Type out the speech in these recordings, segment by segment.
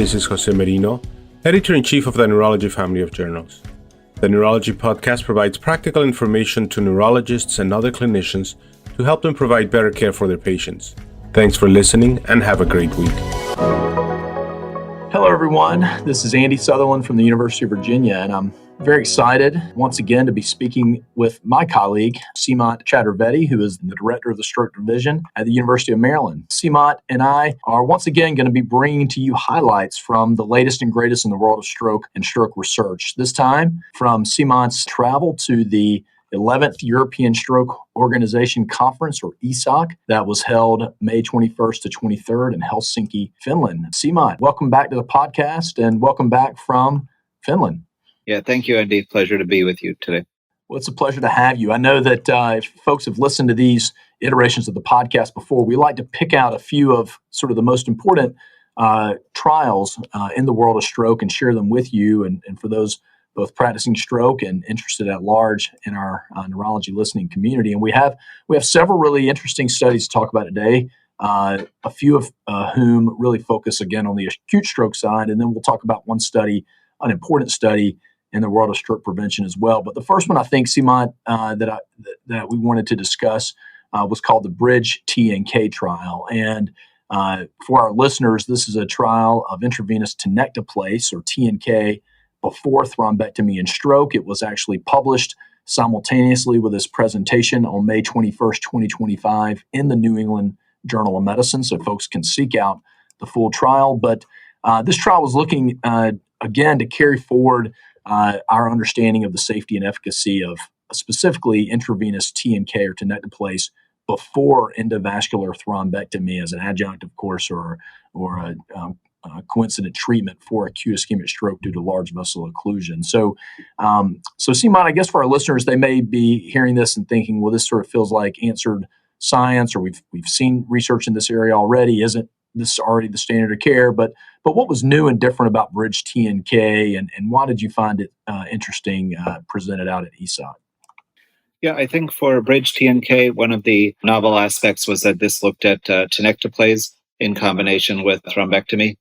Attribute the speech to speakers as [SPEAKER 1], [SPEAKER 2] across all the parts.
[SPEAKER 1] This is Jose Merino, Editor-in-Chief of the Neurology family of journals. The Neurology podcast provides practical information to neurologists and other clinicians to help them provide better care for their patients. Thanks for listening and have a great week.
[SPEAKER 2] Hello, everyone. This is Andy Southerland from the University of Virginia, and I'm very excited once again to be speaking with my colleague, Seemant Chaturvedi, who is the Director of the Stroke Division at the University of Maryland. Seemant and I are once again going to be bringing to you highlights from the latest and greatest in the world of stroke and stroke research. This time from Seemant's travel to the 11th European Stroke Organization Conference, or ESOC, that was held May 21st to 23rd in Helsinki, Finland. Seemant, welcome back to the podcast and welcome back from Finland.
[SPEAKER 3] Yeah, thank you, Andy. Pleasure to be with you today.
[SPEAKER 2] Well, it's a pleasure to have you. I know that if folks have listened to these iterations of the podcast before, we like to pick out a few of sort of the most important trials in the world of stroke and share them with you and for those both practicing stroke and interested at large in our neurology listening community. And we have several really interesting studies to talk about today, a few of whom really focus again on the acute stroke side. And then we'll talk about one study, an important study in the world of stroke prevention as well. But the first one I think, Seemant, that we wanted to discuss was called the Bridge TNK trial. And for our listeners, this is a trial of intravenous tenecteplase, or TNK, before thrombectomy and stroke. It was actually published simultaneously with this presentation on May 21st, 2025 in the New England Journal of Medicine, so folks can seek out the full trial. But this trial was looking, again, to carry forward our understanding of the safety and efficacy of specifically intravenous TNK or tenecteplase before endovascular thrombectomy as an adjunct, of course, or a coincident treatment for acute ischemic stroke due to large vessel occlusion. So Seemant, I guess for our listeners, they may be hearing this and thinking, well, this sort of feels like answered science, or we've seen research in this area already. Isn't this already the standard of care? But what was new and different about Bridge TNK, and why did you find it interesting presented out at ESOC?
[SPEAKER 3] Yeah, I think for Bridge TNK, one of the novel aspects was that this looked at tenecteplase in combination with thrombectomy.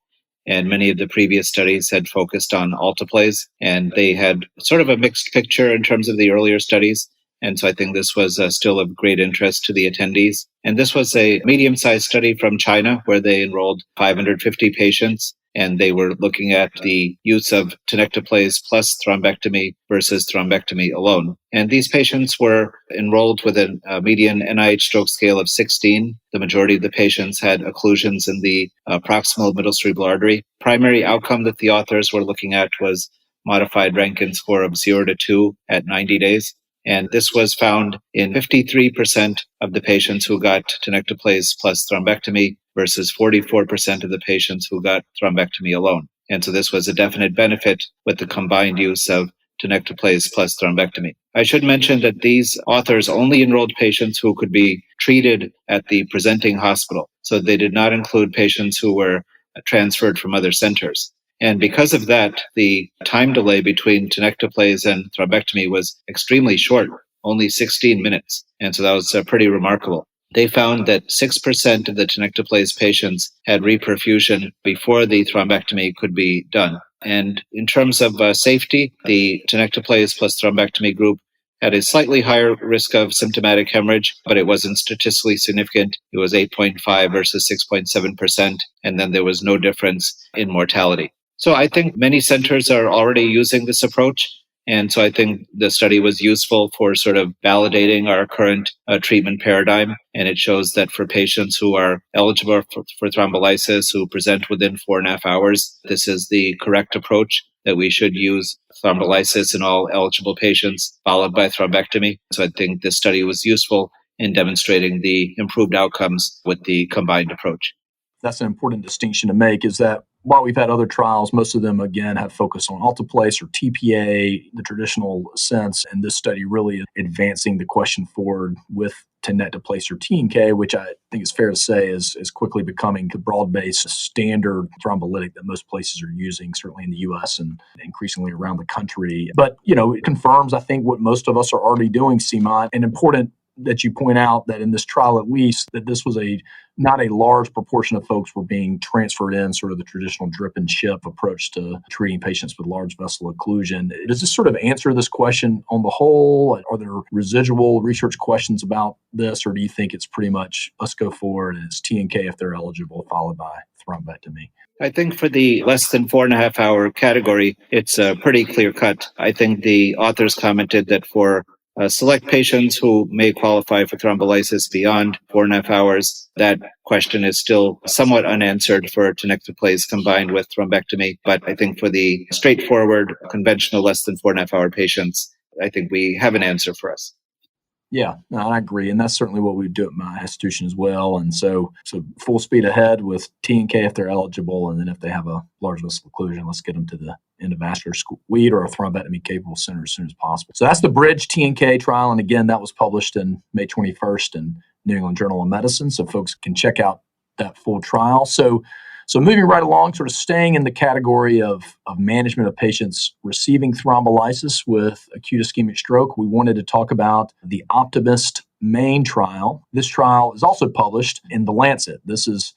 [SPEAKER 3] And many of the previous studies had focused on alteplase, and they had sort of a mixed picture in terms of the earlier studies. And so I think this was still of great interest to the attendees. And this was a medium-sized study from China where they enrolled 550 patients, and they were looking at the use of tenecteplase plus thrombectomy versus thrombectomy alone. And these patients were enrolled with a median NIH stroke scale of 16. The majority of the patients had occlusions in the proximal middle cerebral artery. Primary outcome that the authors were looking at was modified Rankin score of 0 to 2 at 90 days. And this was found in 53% of the patients who got tenecteplase plus thrombectomy versus 44% of the patients who got thrombectomy alone. And so this was a definite benefit with the combined use of tenecteplase plus thrombectomy. I should mention that these authors only enrolled patients who could be treated at the presenting hospital. So they did not include patients who were transferred from other centers. And because of that, the time delay between tenecteplase and thrombectomy was extremely short, only 16 minutes. And so that was pretty remarkable. They found that 6% of the tenecteplase patients had reperfusion before the thrombectomy could be done. And in terms of safety, the tenecteplase plus thrombectomy group had a slightly higher risk of symptomatic hemorrhage, but it wasn't statistically significant. It was 8.5 versus 6.7%, and then there was no difference in mortality. So I think many centers are already using this approach. And so I think the study was useful for sort of validating our current treatment paradigm. And it shows that for patients who are eligible for thrombolysis, who present within 4.5 hours, this is the correct approach, that we should use thrombolysis in all eligible patients, followed by thrombectomy. So I think this study was useful in demonstrating the improved outcomes with the combined approach.
[SPEAKER 2] That's an important distinction to make, is that while we've had other trials, most of them, again, have focused on alteplase or TPA, the traditional sense, and this study really advancing the question forward with tenecteplase or TNK, which I think is fair to say is quickly becoming the broad-based standard thrombolytic that most places are using, certainly in the U.S. and increasingly around the country. But, it confirms, I think, what most of us are already doing, Seemant. An important that you point out that in this trial, at least, that this was not a large proportion of folks were being transferred in sort of the traditional drip and ship approach to treating patients with large vessel occlusion. Does this sort of answer this question on the whole? Are there residual research questions about this, or do you think it's pretty much let's go forward and it's TNK if they're eligible, followed by thrombectomy?
[SPEAKER 3] I think for the less than 4.5 hour category, it's pretty clear cut. I think the authors commented that for select patients who may qualify for thrombolysis beyond 4.5 hours, that question is still somewhat unanswered for tenecteplase combined with thrombectomy. But I think for the straightforward, conventional less than 4.5 hour patients, I think we have an answer for us.
[SPEAKER 2] Yeah, no, I agree. And that's certainly what we do at my institution as well. And so full speed ahead with TNK if they're eligible. And then if they have a large vessel occlusion, let's get them to the endovascular suite or a thrombectomy capable center as soon as possible. So that's the Bridge TNK trial. And again, that was published in May 21st in New England Journal of Medicine. So folks can check out that full trial. So moving right along, sort of staying in the category of management of patients receiving thrombolysis with acute ischemic stroke, we wanted to talk about the Optimist main trial. This trial is also published in The Lancet. This is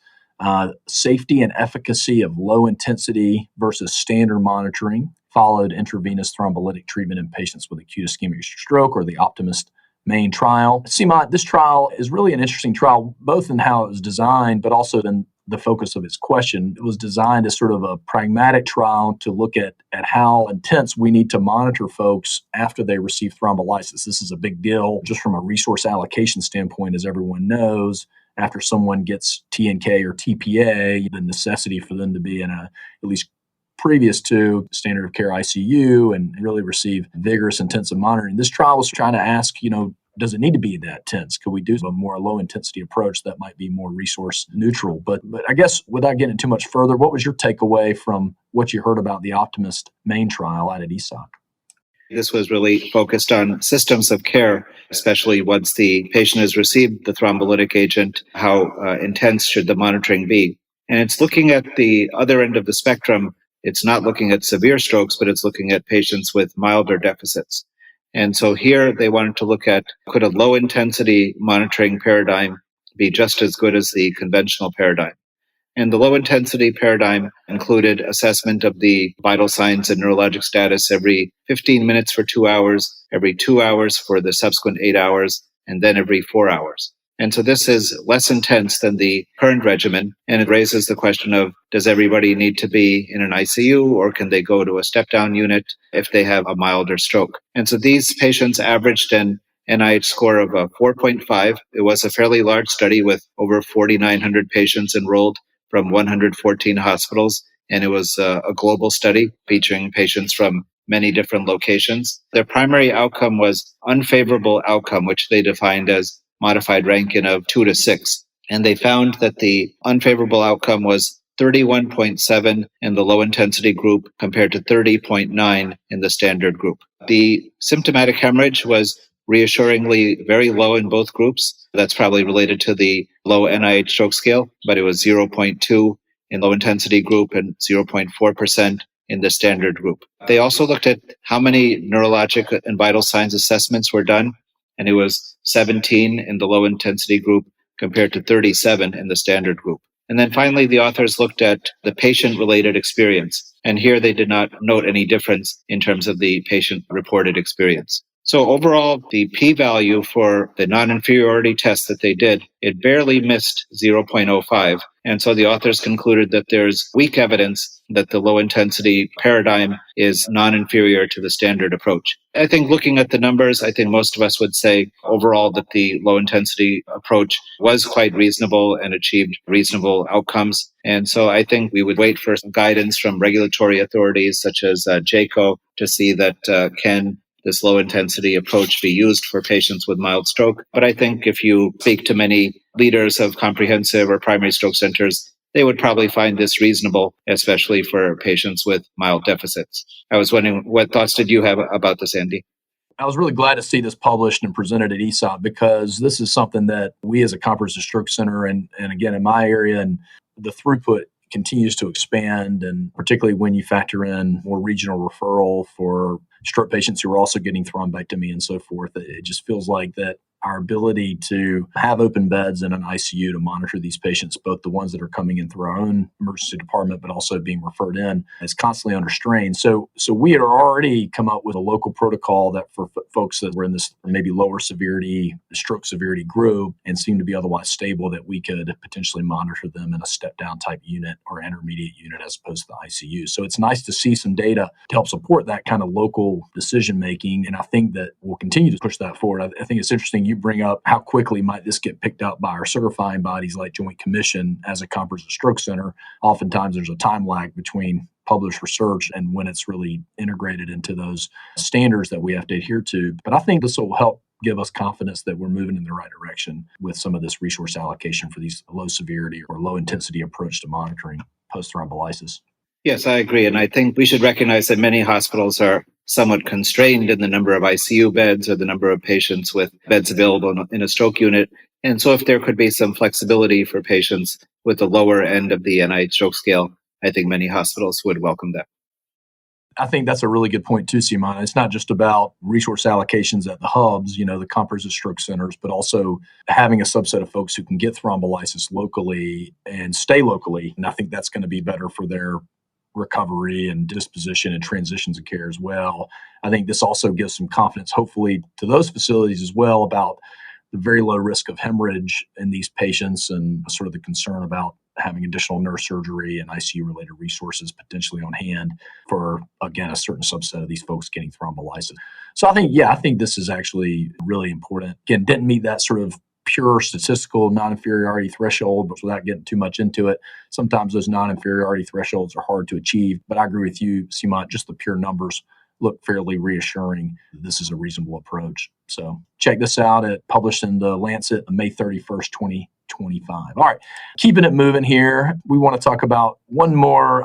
[SPEAKER 2] safety and efficacy of low intensity versus standard monitoring, followed intravenous thrombolytic treatment in patients with acute ischemic stroke, or the Optimist main trial. Seemant, this trial is really an interesting trial, both in how it was designed, but also in the focus of its question. It was designed as sort of a pragmatic trial to look at how intense we need to monitor folks after they receive thrombolysis. This is a big deal just from a resource allocation standpoint, as everyone knows. After someone gets TNK or TPA, the necessity for them to be in at least previous to standard of care ICU and really receive vigorous intensive monitoring. This trial was trying to ask, does it need to be that intense? Could we do a more low intensity approach that might be more resource neutral? But I guess without getting too much further, what was your takeaway from what you heard about the Optimist main trial out at ESOC?
[SPEAKER 3] This was really focused on systems of care, especially once the patient has received the thrombolytic agent, how intense should the monitoring be? And it's looking at the other end of the spectrum. It's not looking at severe strokes, but it's looking at patients with milder deficits. And so here they wanted to look at, could a low intensity monitoring paradigm be just as good as the conventional paradigm? And the low intensity paradigm included assessment of the vital signs and neurologic status every 15 minutes for 2 hours, every 2 hours for the subsequent 8 hours, and then every 4 hours. And so this is less intense than the current regimen, and it raises the question of, does everybody need to be in an ICU, or can they go to a step-down unit if they have a milder stroke? And so these patients averaged an NIH score of 4.5. It was a fairly large study with over 4,900 patients enrolled from 114 hospitals, and it was a global study featuring patients from many different locations. Their primary outcome was unfavorable outcome, which they defined as modified Rankin of 2 to 6. And they found that the unfavorable outcome was 31.7 in the low intensity group compared to 30.9 in the standard group. The symptomatic hemorrhage was reassuringly very low in both groups. That's probably related to the low NIH stroke scale, but it was 0.2 in low intensity group and 0.4% in the standard group. They also looked at how many neurologic and vital signs assessments were done, and it was 17 in the low intensity group compared to 37 in the standard group. And then finally, the authors looked at the patient-related experience, and here they did not note any difference in terms of the patient-reported experience. So overall, the p-value for the non-inferiority test that they did, it barely missed 0.05. And so the authors concluded that there's weak evidence that the low-intensity paradigm is non-inferior to the standard approach. I think looking at the numbers, I think most of us would say overall that the low-intensity approach was quite reasonable and achieved reasonable outcomes. And so I think we would wait for some guidance from regulatory authorities such as JCO to see that can this low-intensity approach be used for patients with mild stroke. But I think if you speak to many leaders of comprehensive or primary stroke centers, they would probably find this reasonable, especially for patients with mild deficits. I was wondering, what thoughts did you have about this, Andy?
[SPEAKER 2] I was really glad to see this published and presented at ESOC, because this is something that we as a comprehensive stroke center, and again, in my area, and the throughput continues to expand, and particularly when you factor in more regional referral for stroke patients who are also getting thrombectomy and so forth, it just feels like that our ability to have open beds in an ICU to monitor these patients, both the ones that are coming in through our own emergency department, but also being referred in, is constantly under strain. So we had already come up with a local protocol that for folks that were in this maybe lower severity, stroke severity group and seem to be otherwise stable, that we could potentially monitor them in a step down type unit or intermediate unit as opposed to the ICU. So it's nice to see some data to help support that kind of local decision making. And I think that we'll continue to push that forward. I think it's interesting you bring up how quickly might this get picked up by our certifying bodies like Joint Commission as a comprehensive stroke center. Oftentimes there's a time lag between published research and when it's really integrated into those standards that we have to adhere to. But I think this will help give us confidence that we're moving in the right direction with some of this resource allocation for these low severity or low intensity approach to monitoring post-thrombolysis.
[SPEAKER 3] Yes, I agree. And I think we should recognize that many hospitals are somewhat constrained in the number of ICU beds or the number of patients with beds available in a stroke unit. And so if there could be some flexibility for patients with the lower end of the NIH stroke scale, I think many hospitals would welcome that.
[SPEAKER 2] I think that's a really good point too, Seemant. It's not just about resource allocations at the hubs, the comprehensive stroke centers, but also having a subset of folks who can get thrombolysis locally and stay locally. And I think that's going to be better for their recovery and disposition and transitions of care as well. I think this also gives some confidence, hopefully, to those facilities as well about the very low risk of hemorrhage in these patients and sort of the concern about having additional neurosurgery and ICU-related resources potentially on hand for, again, a certain subset of these folks getting thrombolysis. So I think this is actually really important. Again, didn't meet that sort of pure statistical non-inferiority threshold, but without getting too much into it, sometimes those non-inferiority thresholds are hard to achieve. But I agree with you, Seemant, just the pure numbers look fairly reassuring. This is a reasonable approach. So check this out. It published in the Lancet on May 31st, 2025. All right, keeping it moving here, we want to talk about one more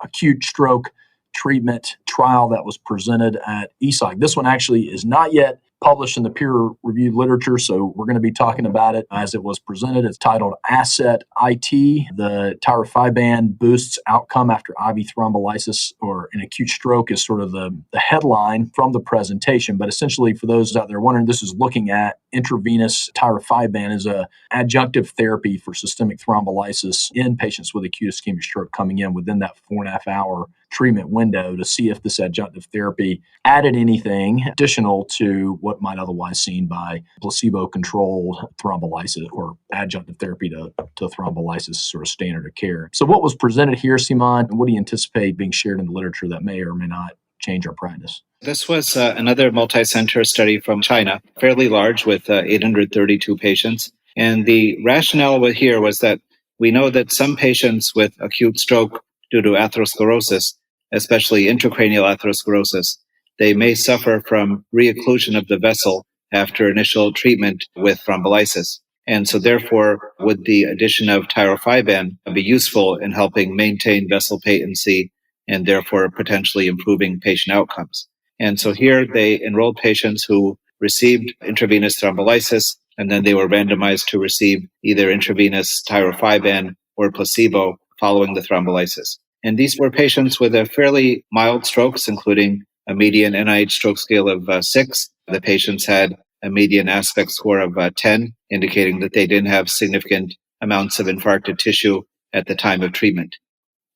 [SPEAKER 2] acute stroke treatment trial that was presented at ESOC. This one actually is not yet published in the peer-reviewed literature, so we're going to be talking about it as it was presented. It's titled Asset IT. The tirofiban boosts outcome after IV thrombolysis or an acute stroke is sort of the headline from the presentation. But essentially, for those out there wondering, this is looking at intravenous tirofiban as a adjunctive therapy for systemic thrombolysis in patients with acute ischemic stroke coming in within that 4.5 hour treatment window to see if this adjunctive therapy added anything additional to what might otherwise seen by placebo-controlled thrombolysis or adjunctive therapy to thrombolysis sort of standard of care. So what was presented here, Seemant, and what do you anticipate being shared in the literature that may or may not change our practice?
[SPEAKER 3] This was another multi-center study from China, fairly large with 832 patients. And the rationale here was that we know that some patients with acute stroke due to atherosclerosis, especially intracranial atherosclerosis, they may suffer from reocclusion of the vessel after initial treatment with thrombolysis. And so therefore, would the addition of tirofiban be useful in helping maintain vessel patency and therefore potentially improving patient outcomes? And so here they enrolled patients who received intravenous thrombolysis, and then they were randomized to receive either intravenous tirofiban or placebo following the thrombolysis. And these were patients with a fairly mild strokes, including a median NIH stroke scale of 6. The patients had a median aspect score of 10, indicating that they didn't have significant amounts of infarcted tissue at the time of treatment.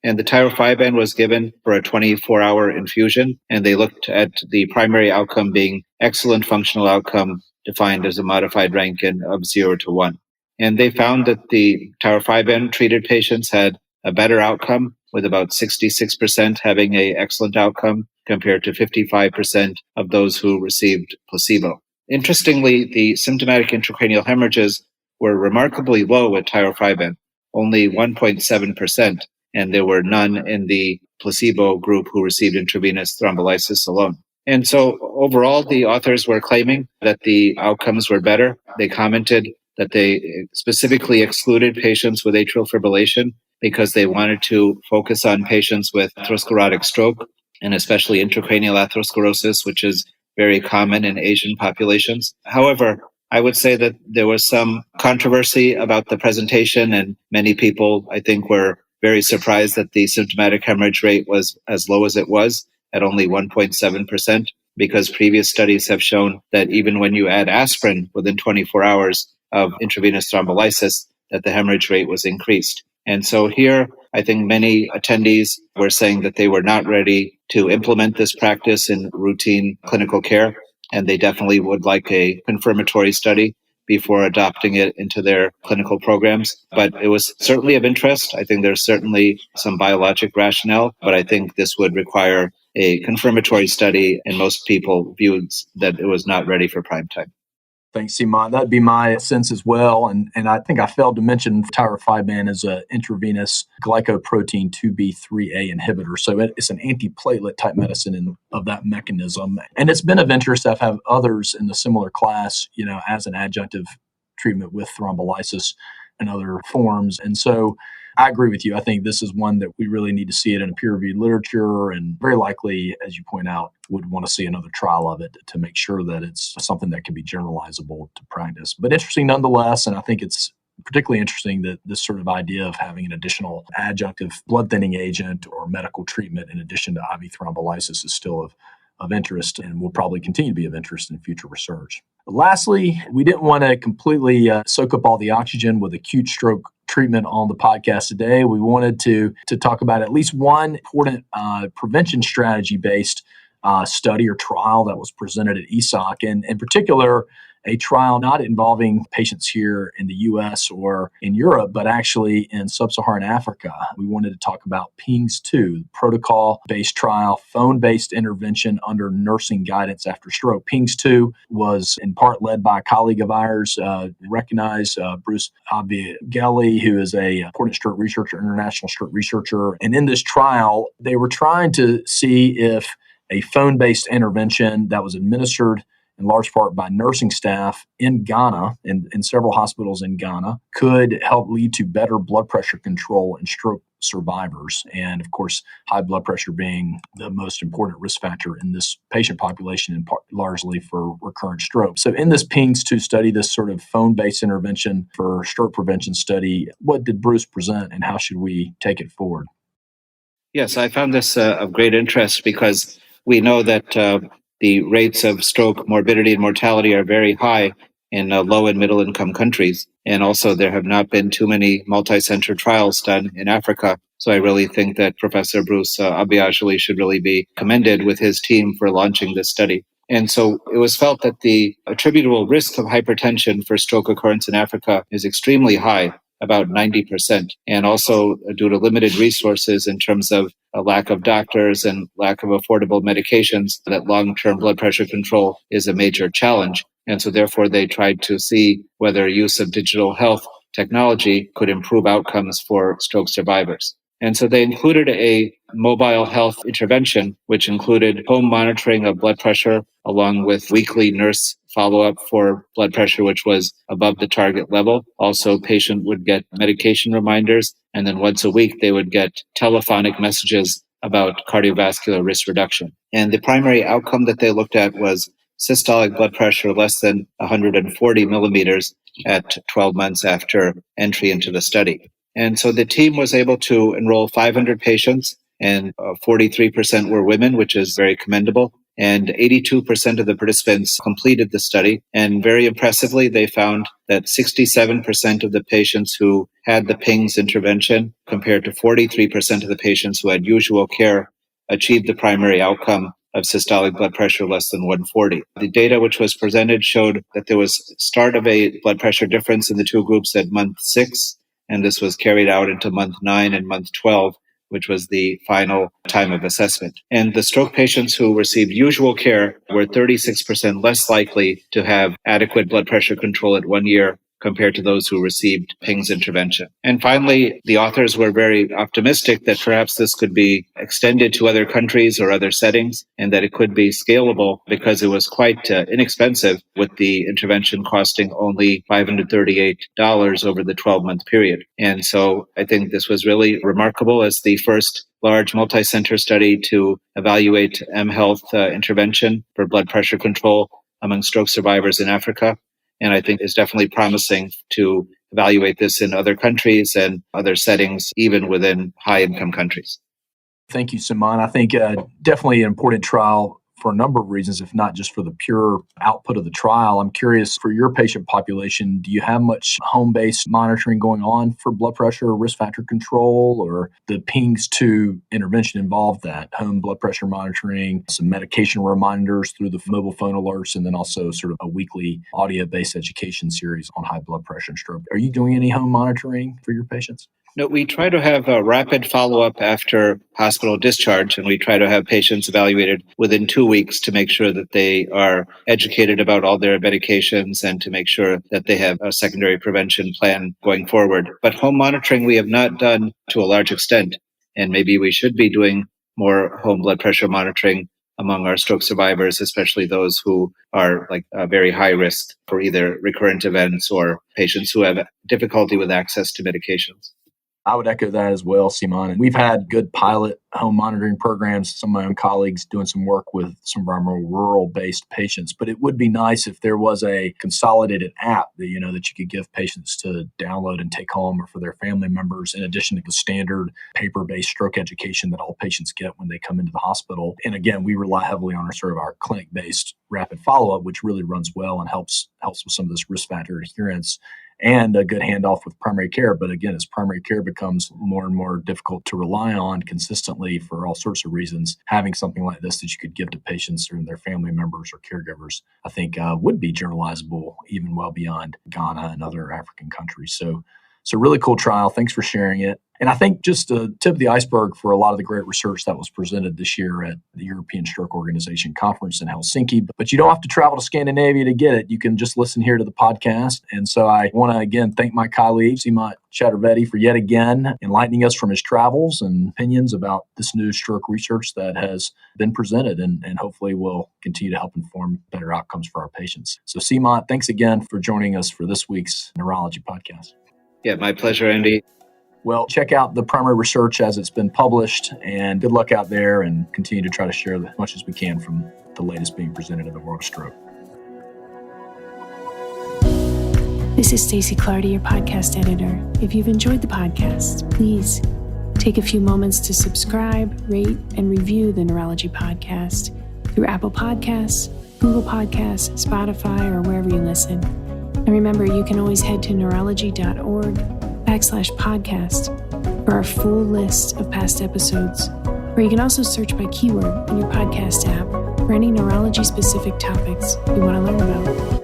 [SPEAKER 3] And the tirofiban was given for a 24-hour infusion, and they looked at the primary outcome being excellent functional outcome defined as a modified Rankin of 0 to 1. And they found that the tirofiban-treated patients had a better outcome, with about 66% having an excellent outcome compared to 55% of those who received placebo. Interestingly, the symptomatic intracranial hemorrhages were remarkably low with tirofiban, only 1.7%, and there were none in the placebo group who received intravenous thrombolysis alone. And so overall, the authors were claiming that the outcomes were better. They commented that they specifically excluded patients with atrial fibrillation because they wanted to focus on patients with atherosclerotic stroke and especially intracranial atherosclerosis, which is very common in Asian populations. However, I would say that there was some controversy about the presentation, and many people, I think, were very surprised that the symptomatic hemorrhage rate was as low as it was at only 1.7%. because previous studies have shown that even when you add aspirin within 24 hours of intravenous thrombolysis, that the hemorrhage rate was increased. And so here, I think many attendees were saying that they were not ready to implement this practice in routine clinical care, and they definitely would like a confirmatory study before adopting it into their clinical programs. But it was certainly of interest. I think there's certainly some biologic rationale, but I think this would require a confirmatory study, and most people viewed that it was not ready for prime time.
[SPEAKER 2] Thanks, Seemant. That'd be my sense as well. And I think I failed to mention tirofiban is an intravenous glycoprotein 2B3A inhibitor. So it's an antiplatelet type medicine of that mechanism. And it's been of interest. I've had others in the similar class, as an adjunctive treatment with thrombolysis and other forms. And so I agree with you. I think this is one that we really need to see it in a peer-reviewed literature, and very likely, as you point out, would want to see another trial of it to make sure that it's something that can be generalizable to practice. But interesting nonetheless, and I think it's particularly interesting that this sort of idea of having an additional adjunctive blood thinning agent or medical treatment in addition to IV thrombolysis is still of interest and will probably continue to be of interest in future research. Lastly, we didn't want to completely soak up all the oxygen with acute stroke treatment on the podcast today. We wanted to talk about at least one important prevention strategy-based study or trial that was presented at ESOC, and in particular, a trial not involving patients here in the U.S. or in Europe, but actually in sub-Saharan Africa. We wanted to talk about PINGS-2, protocol-based trial, phone-based intervention under nursing guidance after stroke. PINGS-2 was in part led by a colleague of ours, recognized Bruce Abigeli, who is an important stroke researcher, international stroke researcher. And in this trial, they were trying to see if a phone-based intervention that was administered in large part by nursing staff in Ghana, in several hospitals in Ghana, could help lead to better blood pressure control in stroke survivors. And of course, high blood pressure being the most important risk factor in this patient population, and largely for recurrent stroke. So in this PINGS-2 study, this sort of phone-based intervention for stroke prevention study, what did Bruce present and how should we take it forward?
[SPEAKER 3] Yes, I found this of great interest because we know that the rates of stroke morbidity and mortality are very high in low and middle income countries. And also there have not been too many multi-center trials done in Africa. So I really think that Professor Bruce Abigeli should really be commended with his team for launching this study. And so it was felt that the attributable risk of hypertension for stroke occurrence in Africa is extremely high, about 90%, and also due to limited resources in terms of a lack of doctors and lack of affordable medications, that long-term blood pressure control is a major challenge. And so therefore they tried to see whether use of digital health technology could improve outcomes for stroke survivors. And so they included a mobile health intervention, which included home monitoring of blood pressure, along with weekly nurse follow-up for blood pressure, which was above the target level. Also, patient would get medication reminders, and then once a week, they would get telephonic messages about cardiovascular risk reduction. And the primary outcome that they looked at was systolic blood pressure less than 140 millimeters at 12 months after entry into the study. And so the team was able to enroll 500 patients, and 43% were women, which is very commendable. And 82% of the participants completed the study. And very impressively, they found that 67% of the patients who had the PINGS intervention, compared to 43% of the patients who had usual care, achieved the primary outcome of systolic blood pressure less than 140. The data which was presented showed that there was start of a blood pressure difference in the two groups at month 6, and this was carried out into month 9 and month 12, which was the final time of assessment. And the stroke patients who received usual care were 36% less likely to have adequate blood pressure control at 1 year compared to those who received PINGS intervention. And finally, the authors were very optimistic that perhaps this could be extended to other countries or other settings, and that it could be scalable because it was quite inexpensive, with the intervention costing only $538 over the 12-month period. And so I think this was really remarkable as the first large multi-center study to evaluate mHealth intervention for blood pressure control among stroke survivors in Africa. And I think it's definitely promising to evaluate this in other countries and other settings, even within high-income countries.
[SPEAKER 2] Thank you, Seemant. I think definitely an important trial for a number of reasons, if not just for the pure output of the trial. I'm curious, for your patient population, do you have much home-based monitoring going on for blood pressure or risk factor control, or the PINGS-2 intervention involved that? Home blood pressure monitoring, some medication reminders through the mobile phone alerts, and then also sort of a weekly audio-based education series on high blood pressure and stroke. Are you doing any home monitoring for your patients?
[SPEAKER 3] No, we try to have a rapid follow-up after hospital discharge, and we try to have patients evaluated within 2 weeks to make sure that they are educated about all their medications and to make sure that they have a secondary prevention plan going forward. But home monitoring we have not done to a large extent, and maybe we should be doing more home blood pressure monitoring among our stroke survivors, especially those who are very high risk for either recurrent events or patients who have difficulty with access to medications.
[SPEAKER 2] I would echo that as well, Seemant. And we've had good pilot home monitoring programs, some of my own colleagues doing some work with some of our more rural-based patients. But it would be nice if there was a consolidated app that you could give patients to download and take home, or for their family members, in addition to the standard paper-based stroke education that all patients get when they come into the hospital. And again, we rely heavily on our clinic-based rapid follow-up, which really runs well and helps with some of this risk factor adherence and a good handoff with primary care. But again, as primary care becomes more and more difficult to rely on consistently for all sorts of reasons, having something like this that you could give to patients or their family members or caregivers, I think would be generalizable even well beyond Ghana and other African countries. So really cool trial. Thanks for sharing it. And I think just the tip of the iceberg for a lot of the great research that was presented this year at the European Stroke Organization conference in Helsinki. But you don't have to travel to Scandinavia to get it. You can just listen here to the podcast. And so I want to again thank my colleague, Seemant Chaturvedi, for yet again enlightening us from his travels and opinions about this new stroke research that has been presented and hopefully will continue to help inform better outcomes for our patients. So Seemant, thanks again for joining us for this week's Neurology podcast.
[SPEAKER 3] Yeah, my pleasure, Andy.
[SPEAKER 2] Well, check out the primary research as it's been published, and good luck out there, and continue to try to share as much as we can from the latest being presented in the world of stroke.
[SPEAKER 4] This is Stacey Clardy, your podcast editor. If you've enjoyed the podcast, please take a few moments to subscribe, rate, and review the Neurology podcast through Apple Podcasts, Google Podcasts, Spotify, or wherever you listen. And remember, you can always head to neurology.org/podcast for our full list of past episodes, or you can also search by keyword in your podcast app for any neurology-specific topics you want to learn about.